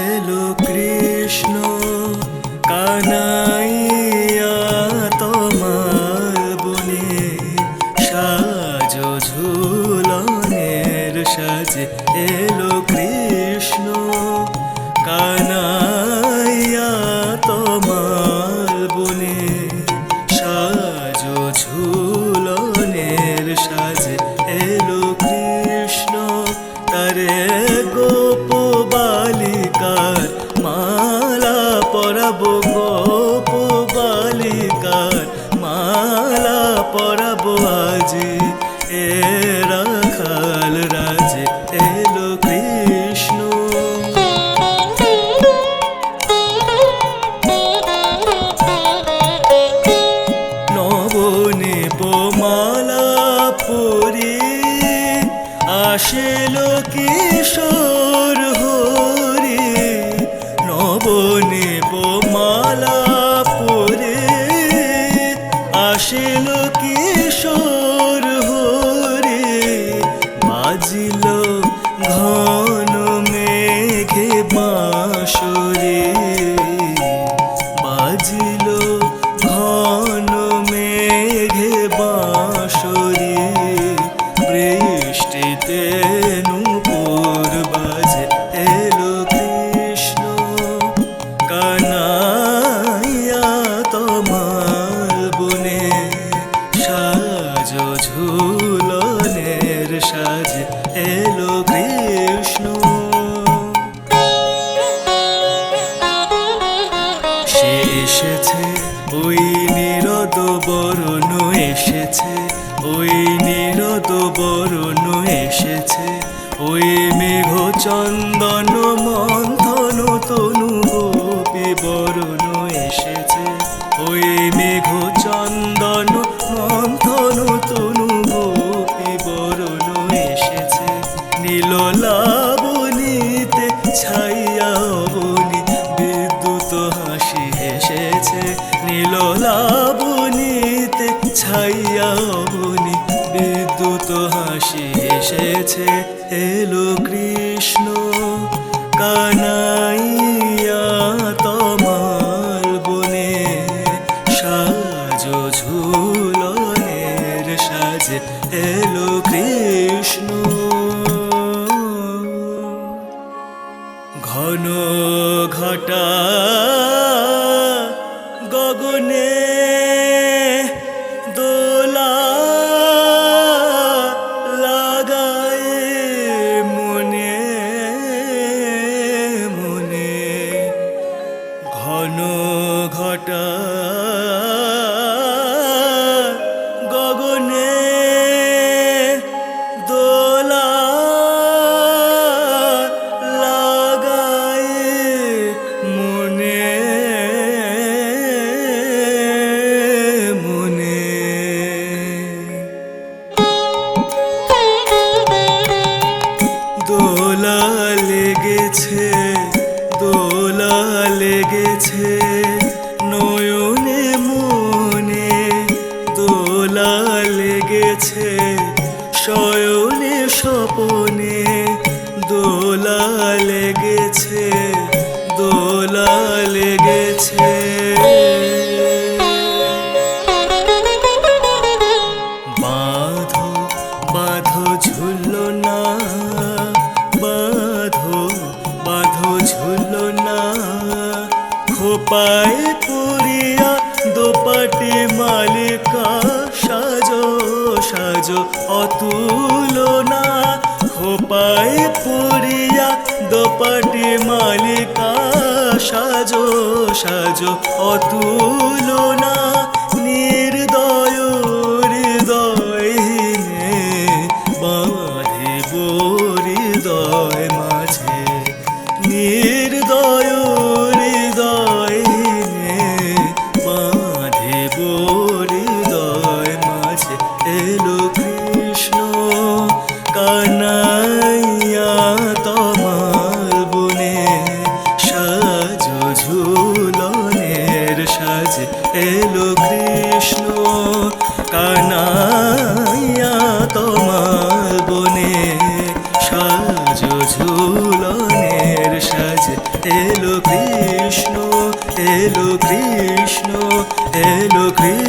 এলো কৃষ্ণ কানাইয়া তোমার বনে, সাজো ঝুলনের সাজে। এলো কৃষ্ণ কানাইয়া তোমার বনে, সাজো ঝুলনের সাজে। এলো কৃষ্ণ তারে গোপ বালিকার মালা পরাবো, গোপ বালিকার মালা পরাবো আজি। এ রাখাল রাজে এলো কৃষ্ণ। নবনীপ মালা পরি আসিলো কিশোর হরি। নবনীপ মালা পরে আসিলো কিশোর হরি। বাজিল ঘন মেঘে বাঁশরি, বাজিল ঘন মেঘে বাঁশরি। বৃষ্টিতে নূপুর বাজে। এলো কৃষ্ণ কানাইয়া তোমার বনে, সাজো ঝুলনের সাজে। এলো কৃষ্ণ। সে এসেছে ওই নীরদ বরণ, এসেছে ওই নীরদ বরণ, এসেছে ওই মেঘ চন্দন মন্থন তনু গোপী বরণ, এসেছে ওই মেঘ চন্দন মন্থন তনু গোপী বরণ, এসেছে নীল লাবণীতে ছাইয়া অবনী বিদ্যুৎ হাসি এসেছে। নীল লাবণীতে ছাইয়া অবনী বিদ্যুৎ হাসি এসেছে। এলো কৃষ্ণ কানাইয়া তোমার বনে, সাজো ঝুলনের সাজে। এলো কৃষ্ণ। ঘন ঘটা গগনে দোলা লাগায় মনে মনে। ঘন ঘটা গগনে দোলা লাগায় মনে মনে। দোলা লেগেছে, দোলা লেগেছে নয়নে মনে। দোলা লেগেছে শয়নে স্বপনে। দোলা লেগেছে, দোলা লেগেছে। বাঁধো বাঁধো ঝুলো না, বাঁধো বাঁধো ঝুলো না। খোপায় পরিয়া দোপাটি মালিকা, সাজো সাজো অতুলনা। খোপায় পরিয়া দোপাটি মালিকা, সাজো সাজো অতুলনা। নির্দয় হৃদয়হীনে বাঁধিব হৃদয় মাঝে। নির্দয় হৃদয়হীনে বাঁধিব হৃদয় মাঝে। এলো কৃষ্ণ কানাইয়া তোমার বনে, সাজো ঝুলনের সাজে। এলো কৃষ্ণ কানাইয়া তোমার বনে সাজো ঝুলনের সাজে এলো কৃষ্ণ এলো কৃষ্ণ এলো কৃষ্ণ